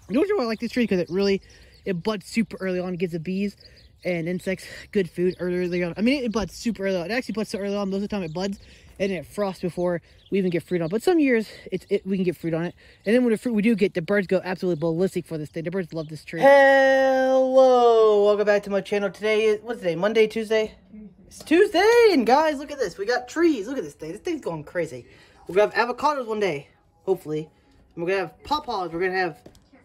You know why I like this tree? Because it buds super early on. It gives the bees and insects good food early on. I mean, it buds super early on. It actually buds so early on. Most of the time it buds and it frosts before we even get fruit on. But some years we can get fruit on it. And then when the fruit we do get, the birds go absolutely ballistic for this thing. The birds love this tree. Hello, welcome back to my channel. Today is, what's today? Monday, Tuesday? It's Tuesday, and guys, look at this. We got trees. Look at this thing. This thing's going crazy. We're gonna have avocados one day, hopefully. And we're gonna have pawpaws. We're gonna have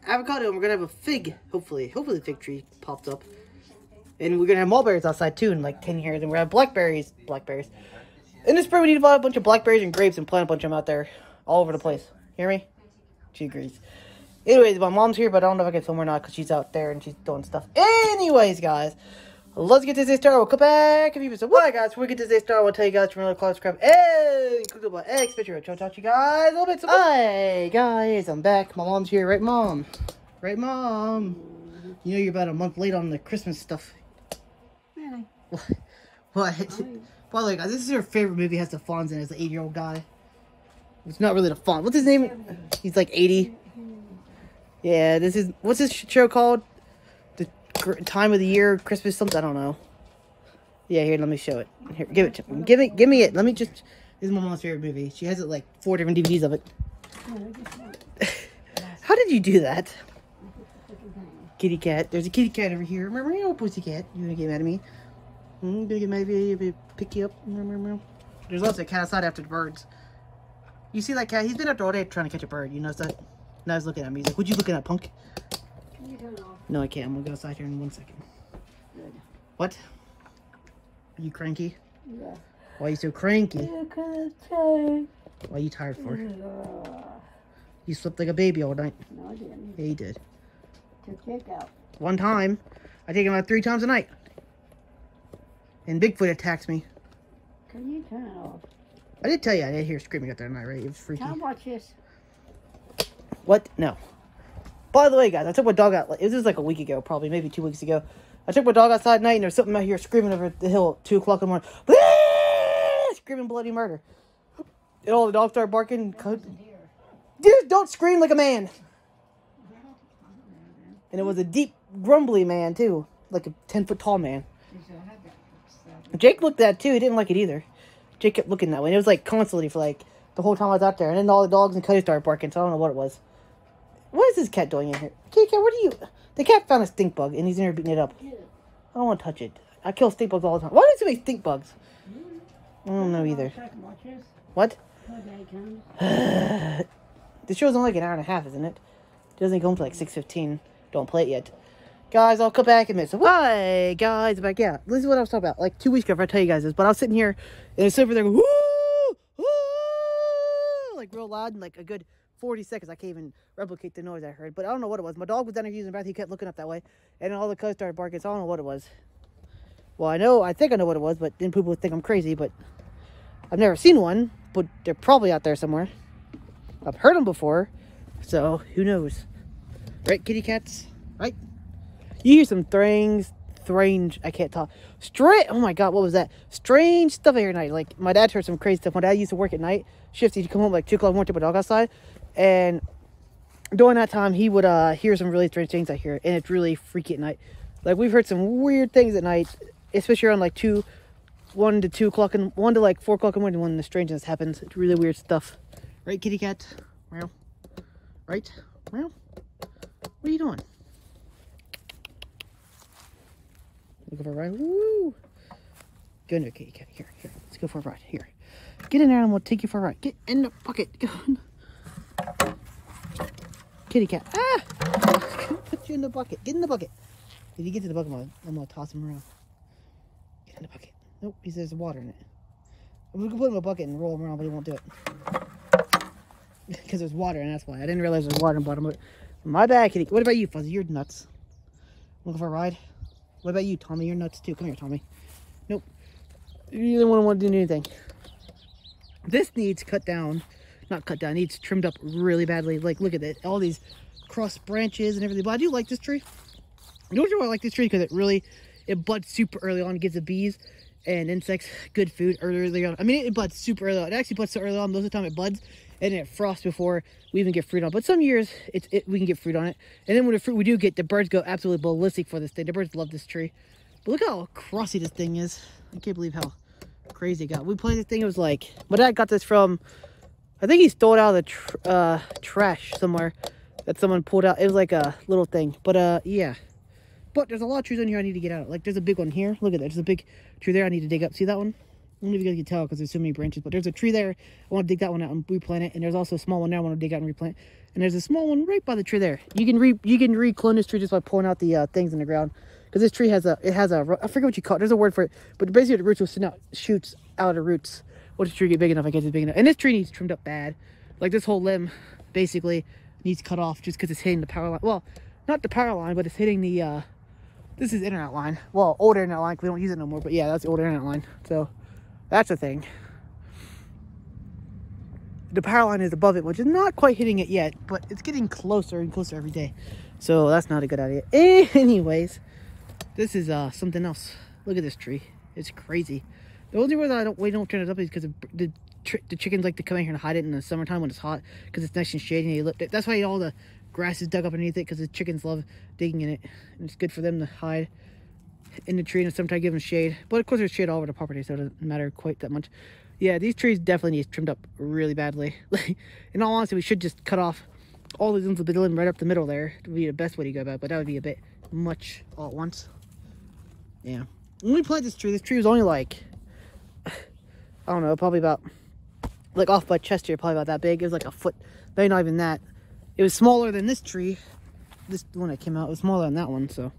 avocado, and we're gonna have a fig, hopefully. Hopefully the fig tree pops up. And we're gonna have mulberries outside too in like 10 years. And we're gonna have blackberries. In the spring, we need to buy a bunch of blackberries and grapes and plant a bunch of them out there all over the place. Hear me? She agrees. Anyways, my mom's here, but I don't know if I can film or not because she's out there and she's doing stuff. Anyways, guys, let's get this day started. We'll come back if you so. Alright, guys, before we get this day started, I want to tell you guys to remember to subscribe and click the bell. X picture. I'll talk to you guys a little bit. Hi, guys, I'm back. My mom's here, right, Mom? Right, Mom? You know you're about a month late on the Christmas stuff. Really? What? By the way, guys, this is her favorite movie. It has the Fonz in it. It's an 80-year-old guy. It's not really the Fonz. What's his name? He's like 80. Yeah, this is, what's this show called? The time of the year, Christmas something, I don't know. Yeah, here, let me show it. Here, give it to me. Give me it. Let me just, this is my mom's favorite movie. She has it like 4 different DVDs of it. How did you do that? Kitty cat. There's a kitty cat over here. Remember, you know, pussycat. You gonna get mad at me? Gonna get mad at me, pick you up. There's also a cat outside after the birds. You see that cat? He's been out there all day trying to catch a bird. You notice that? Now he's looking at me. He's like, what you looking at, punk? Can you turn it off? No, I can't. I'm gonna go outside here in 1 second. Good. What? Are you cranky? Yeah. Why are you so cranky? Because it's tired. Why are you tired for? You slept like a baby all night. No, I didn't. Yeah, you did. Took Jake out. One time. I take him out 3 times a night. And Bigfoot attacks me. Can you turn it off? I did tell you I did hear screaming out there tonight, right? It was freaky. Can I watch this? What? No. By the way, guys, I took my dog out. It was like a week ago, probably, maybe 2 weeks ago. I took my dog outside at night, and there's something out here screaming over the hill at 2 o'clock in the morning. Screaming bloody murder. And all the dogs started barking. Dude, don't scream like a man. And it was a deep, grumbly man, too. Like a 10-foot tall man. Jake looked at it, too. He didn't like it either. Jake kept looking that way. And it was, like, constantly for, like, the whole time I was out there. And then all the dogs and Cody started barking, so I don't know what it was. What is this cat doing in here? Kitty cat, what are you... The cat found a stink bug, and he's in here beating it up. I don't want to touch it. I kill stink bugs all the time. Why do so many stink bugs? I don't know either. What? The show's only like an hour and a half, isn't it? It doesn't go home till like 6:15. Don't play it yet. Guys, I'll come back in a minute. So, hi, guys. Back, yeah. This is what I was talking about. Like 2 weeks ago, if I tell you guys this. But I was sitting here, and it's over there going, woo! Woo! Like real loud, and like a good 40 seconds. I can't even replicate the noise I heard. But I don't know what it was. My dog was down there using the bath. He kept looking up that way. And then all the cubs started barking. So I don't know what it was. Well, I think I know what it was. But then people would think I'm crazy. But I've never seen one. But they're probably out there somewhere. I've heard them before. So, who knows? Right, kitty cats? Right? You hear some strange, I can't talk. Oh my God, what was that? Strange stuff every night. Like, my dad heard some crazy stuff. My dad used to work at night. Shifts, he'd come home like 2 o'clock in the morning, take my dog outside. And during that time, he would hear some really strange things I hear. And it's really freaky at night. Like, we've heard some weird things at night. Especially around like 1 to 2 o'clock, and 1 to like 4 o'clock in the morning when the strangeness happens. It's really weird stuff. Right, kitty cat? Meow. Right? Meow. What are you doing? Looking for a ride? Woo! Go in there, kitty cat. Here. Let's go for a ride. Here. Get in there and we'll take you for a ride. Get in the bucket. Go on. Kitty cat. Ah! Put you in the bucket. Get in the bucket. If you get to the bucket, I'm going to toss him around. Get in the bucket. Nope, he says there's water in it. We can put him in a bucket and roll him around, but he won't do it. Because there's water, and that's why. I didn't realize there's water in the bottom of it. My bad, kitty. What about you, Fuzzy? You're nuts. Looking for a ride? What about you, Tommy? You're nuts, too. Come here, Tommy. Nope. You don't want to do anything. This needs cut down. Not cut down. Needs trimmed up really badly. Like, look at it. All these cross branches and everything. But I do like this tree. You know why I like this tree? Because it buds super early on. It gives the bees and insects good food early on. I mean, it buds super early on. It actually buds so early on. Most of the time it buds and it frosts before we even get fruit on. But some years we can get fruit on it, and then when the fruit we do get, the birds go absolutely ballistic for this thing. The birds love this tree. But look how crossy this thing is. I can't believe how crazy it got. We planted this thing. It was like, my dad got this from, I think he stole it out of the trash somewhere that someone pulled out. It was like a little thing. But yeah. But there's a lot of trees on here I need to get out. Like there's a big one here. Look at that. There's a big tree there I need to dig up. See that one? I don't know if you guys can tell because there's so many branches. But there's a tree there. I want to dig that one out and replant it. And there's also a small one there I want to dig out and replant. And there's a small one right by the tree there. You can reclone this tree just by pulling out the things in the ground. Because this tree has a, I forget what you call it. There's a word for it. But basically the roots will send out shoots out of the roots. Once the tree get big enough, I guess it's big enough. And this tree needs trimmed up bad. Like this whole limb basically needs cut off just because it's hitting the power line. Well, not the power line, but it's hitting the, this is internet line. Well, old internet line, because we don't use it no more. But yeah, that's the old internet line. So that's the thing. The power line is above it, which is not quite hitting it yet. But it's getting closer and closer every day. So that's not a good idea. Anyways, this is something else. Look at this tree. It's crazy. The only reason we don't turn it up is because the chickens like to come in here and hide it in the summertime when it's hot. Because it's nice and shady. And that's why all the grass is dug up underneath it. Because the chickens love digging in it. And it's good for them to hide in the tree and sometimes give them shade. But of course there's shade all over the property, so it doesn't matter quite that much. Yeah, these trees definitely need trimmed up really badly. Like, in all honesty, we should just cut off all these limbs of the limb right up the middle there. It would be the best way to go about it, but that would be a bit much all at once. Yeah. When we planted this tree was only like, I don't know, probably about, like off my chest here, probably about that big. It was like a foot, maybe not even that. It was smaller than this tree. This one that came out was smaller than that one, so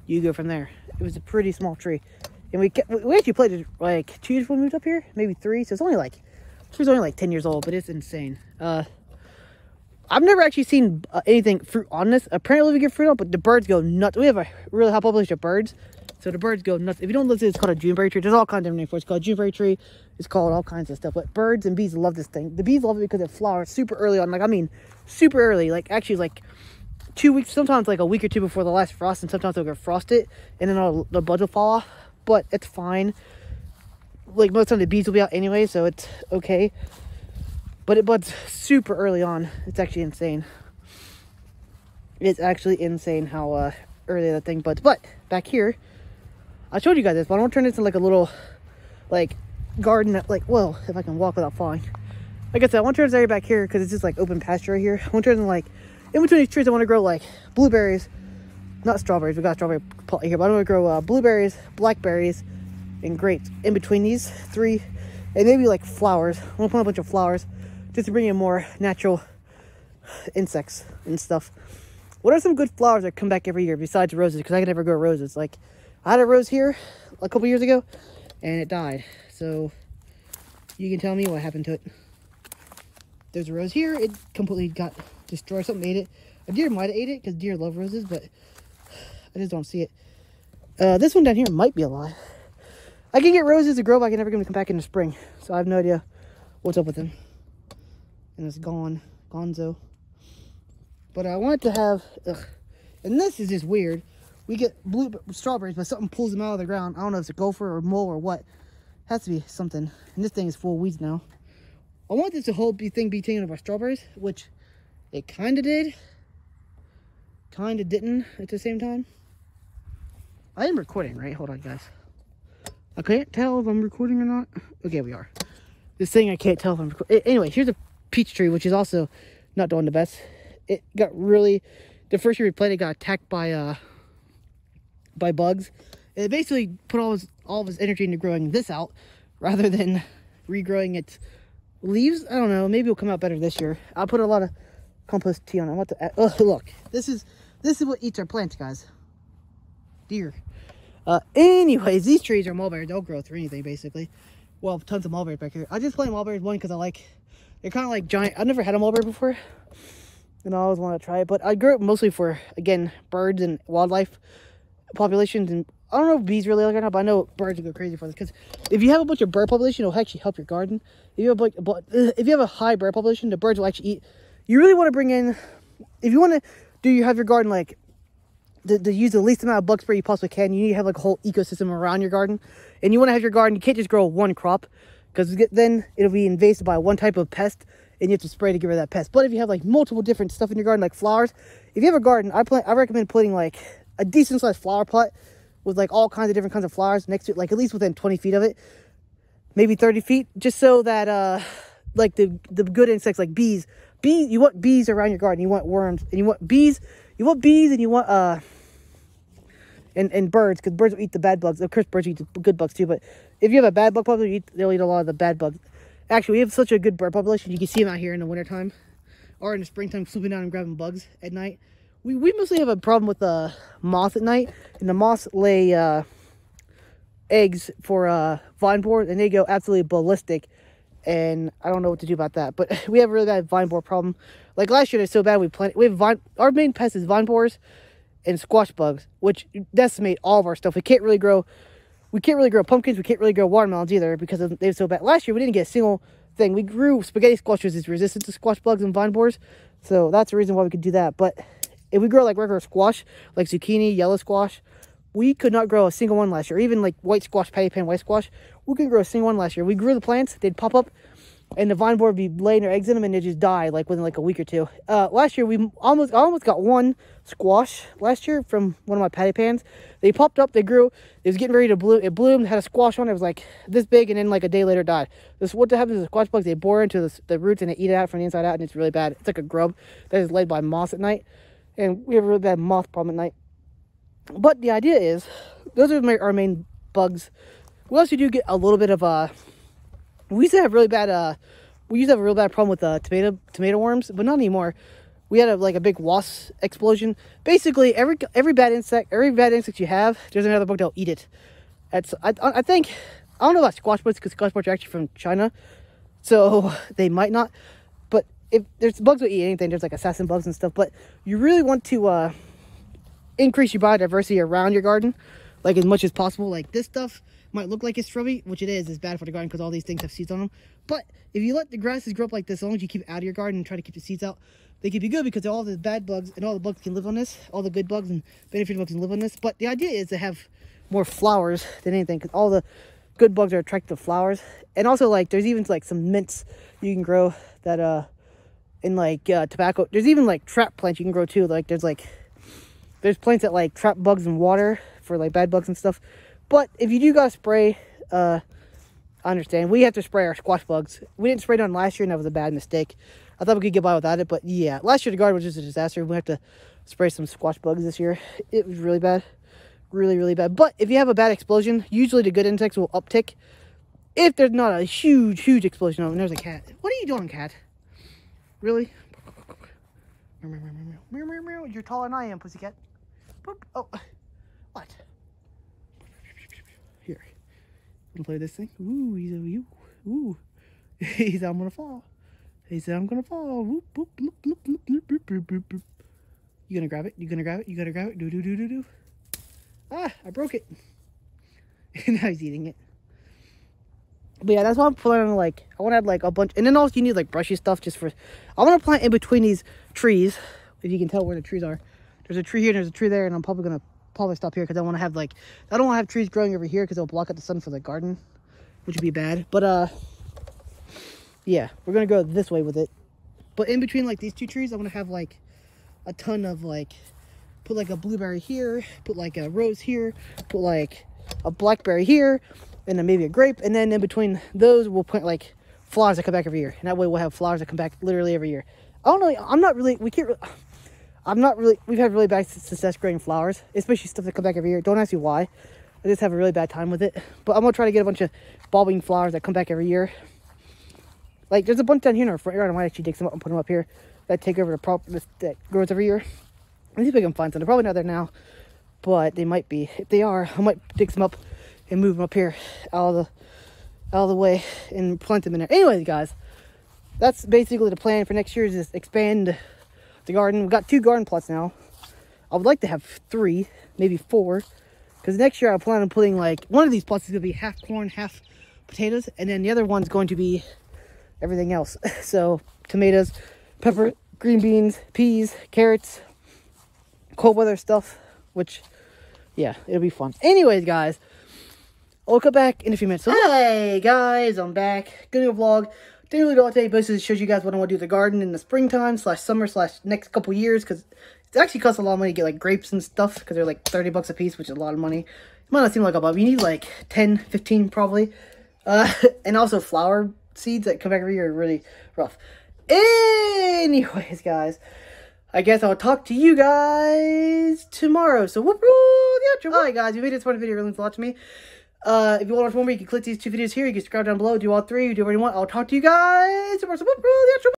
you go from there. It was a pretty small tree. And we actually planted like 2 years when we moved up here, maybe 3. So it's only like, the tree's only like 10 years old, but it's insane. I've never actually seen anything fruit on this. Apparently we get fruit on, but the birds go nuts. We have a really high population of birds, so the birds go nuts. If you don't listen, it's called a Juneberry tree. There's all kinds of different names for it. It's called a Juneberry tree. It's called all kinds of stuff. But birds and bees love this thing. The bees love it because it flowers super early on. Like, I mean, super early. Like, actually, like 2 weeks, sometimes like a week or 2 before the last frost, and sometimes they'll get frosted, and then all the buds will fall off. But it's fine. Like, most of the time the bees will be out anyway, so it's okay. But it buds super early on. It's actually insane. It's actually insane how early that thing buds. But back here, I showed you guys this, but I want to turn this into like a little, like, garden that, like, well, if I can walk without falling. Like I said, I want to turn this area back here because it's just like open pasture right here. I want to turn it into, like, in between these trees, I want to grow like blueberries, not strawberries. We got a strawberry plot here, but I want to grow blueberries, blackberries, and grapes in between these 3, and maybe like flowers. I want to plant a bunch of flowers just to bring in more natural insects and stuff. What are some good flowers that come back every year besides roses? Because I can never grow roses. Like, I had a rose here a couple years ago, and it died. So you can tell me what happened to it. There's a rose here. It completely got destroyed. Something ate it. A deer might have ate it because deer love roses, but I just don't see it. This one down here might be alive. I can get roses to grow, but I can never get them to come back in the spring. So I have no idea what's up with them. And it's gone. Gonzo. But I wanted to have, and this is just weird. We get strawberries, but something pulls them out of the ground. I don't know if it's a gopher or mole or what. It has to be something. And this thing is full of weeds now. I want this whole thing be taken over by strawberries, which it kind of did. Kind of didn't at the same time. I am recording, right? Hold on, guys. I can't tell if I'm recording or not. Okay, we are. This thing, I can't tell if I'm recording. Anyway, here's a peach tree, which is also not doing the best. It got really, the first year we planted, it got attacked by bugs. It basically put all of his energy into growing this out rather than regrowing its leaves. I don't know, maybe it'll come out better this year. I'll put a lot of compost tea on it. I want to, oh, look, this is what eats our plants, guys. Deer. Anyways, these trees are mulberries. They'll grow through anything, basically. Well, tons of mulberries back here. I just plant mulberries, one, because I like, they're kind of like giant. I've never had a mulberry before, and I always want to try it. But I grew it mostly for, again, birds and wildlife populations. And I don't know if bees really like it or not, but I know birds will go crazy for this. Because if you have a bunch of bird population, it'll actually help your garden. If you have a high bird population, the birds will actually eat. You really want to bring in, if you want to have your garden like, to use the least amount of bug spray you possibly can, you need to have like a whole ecosystem around your garden. And you want to have your garden, you can't just grow one crop, because then it'll be invasive by one type of pest, and you have to spray to get rid of that pest. But if you have like multiple different stuff in your garden, like flowers, if you have a garden, I recommend putting like a decent sized flower pot with like all kinds of different kinds of flowers next to it, like at least within 20 feet of it, maybe 30 feet, just so that like the good insects like bees, you want bees around your garden, you want worms, and you want bees, and you want and birds, because birds will eat the bad bugs. Of course, birds eat the good bugs too, but if you have a bad bug population, they'll eat a lot of the bad bugs. Actually, we have such a good bird population. You can see them out here in the wintertime or in the springtime swooping down and grabbing bugs at night. We mostly have a problem with the moth at night, and the moths lay eggs for vine borer, and they go absolutely ballistic, and I don't know what to do about that. But we have a really bad vine borer problem. Like last year, it's so bad our main pest is vine borers and squash bugs, which decimate all of our stuff. We can't really grow pumpkins. We can't really grow watermelons either because they're so bad. Last year, we didn't get a single thing. We grew spaghetti squash, which is resistant to squash bugs and vine borers, so that's the reason why we could do that. But if we grow like regular squash, like zucchini, yellow squash, we could not grow a single one last year. Even like white squash, patty pan white squash, we couldn't grow a single one last year. We grew the plants, they'd pop up, and the vine borer would be laying their eggs in them, and they'd just die like within like a week or two. Last year, I almost got one squash last year from one of my patty pans. They popped up, they grew, it was getting ready to bloom. It bloomed, had a squash on it. It was like this big, and then like a day later died. What happens is the squash bugs, they bore into the roots and they eat it out from the inside out, and it's really bad. It's like a grub that is laid by moths at night, and we have a really bad moth problem at night. But the idea is, those are our main bugs. We also do get a little bit of we used to have a real bad problem with tomato worms, but not anymore. We had a big wasp explosion. Basically, every bad insect you have, there's another bug that'll eat it. I don't know about squash bugs, because squash bugs are actually from China, so they might not. But if there's bugs that eat anything, there's like assassin bugs and stuff. But you really want to increase your biodiversity around your garden, like as much as possible. Like this stuff might look like it's shrubby, which it is. It's bad for the garden because all these things have seeds on them. But if you let the grasses grow up like this, as long as you keep it out of your garden and try to keep the seeds out, they can be good, because all the bad bugs and all the bugs can live on this. All the good bugs and beneficial bugs can live on this. But the idea is to have more flowers than anything, because all the good bugs are attracted to flowers. And also, like, there's even like some mints you can grow that in like tobacco. There's even like trap plants you can grow too. Like there's plants that like trap bugs in water for like bad bugs and stuff. But if you do gotta spray, I understand. We have to spray our squash bugs. We didn't spray none last year, and that was a bad mistake. I thought we could get by without it, but yeah, last year the garden was just a disaster. We have to spray some squash bugs this year. It was really bad. Really, really bad. But if you have a bad explosion, usually the good insects will uptick. If there's not a huge explosion, and there's a cat. What are you doing, cat? Really? You're taller than I am, pussycat. Oh, what? Here. Wanna play with this thing? Ooh, he's over you. Ooh. He said I'm gonna fall. He said I'm gonna fall. Whoop, whoop, bloop, bloop, bloop, bloop, bloop, bloop, bloop. You gonna grab it? You gonna grab it? You gonna grab it? Do. Ah, I broke it. Now he's eating it. But yeah, that's why I'm planning, like, I want to have like a bunch, and then also you need like brushy stuff just for, I want to plant in between these trees, if you can tell where the trees are. There's a tree here and there's a tree there, and I'm probably going to stop here because I want to have like, I don't want to have trees growing over here because it'll block out the sun for the garden, which would be bad. But yeah, we're going to go this way with it. But in between like these two trees, I want to have like a ton of like, put like a blueberry here, put like a rose here, put like a blackberry here, and then maybe a grape, and then in between those we'll plant like flowers that come back every year, and that way we'll have flowers that come back literally every year. I don't know, we've had really bad success growing flowers, especially stuff that come back every year. Don't ask me why, I just have a really bad time with it. But I'm gonna try to get a bunch of bulbing flowers that come back every year. Like there's a bunch down here in our front yard. I might actually dig some up and put them up here that take over the property that grows every year. I see if I can find some. They're probably not there now, but they might be. If they are, I might dig some up and move them up here out of the way and plant them in there. Anyways, guys, that's basically the plan for next year, is just expand the garden. We've got 2 garden plots now. I would like to have 3, maybe 4, because next year I plan on putting like, one of these plots is going to be half corn, half potatoes, and then the other one's going to be everything else. So tomatoes, pepper, green beans, peas, carrots, cold weather stuff, which, yeah, it'll be fun. Anyways, guys, I'll come back in a few minutes. So, hey guys, I'm back. Gonna do a vlog. didn't really go out today, but this shows you guys what I want to do with the garden in the springtime / summer / next couple years, because it actually costs a lot of money to get like grapes and stuff, because they're like 30 bucks a piece, which is a lot of money. It might not seem like a lot, but you need like 10, 15 probably. And also flower seeds that come back every year are really rough. Anyways, guys, I guess I'll talk to you guys tomorrow. So whoop, the outro. Alright, guys, if you made this fun video, it really means a lot to me. If you want to watch more, you can click these 2 videos here. You can subscribe down below, do all 3, do whatever you want. I'll talk to you guys tomorrow. So whoop, the outro.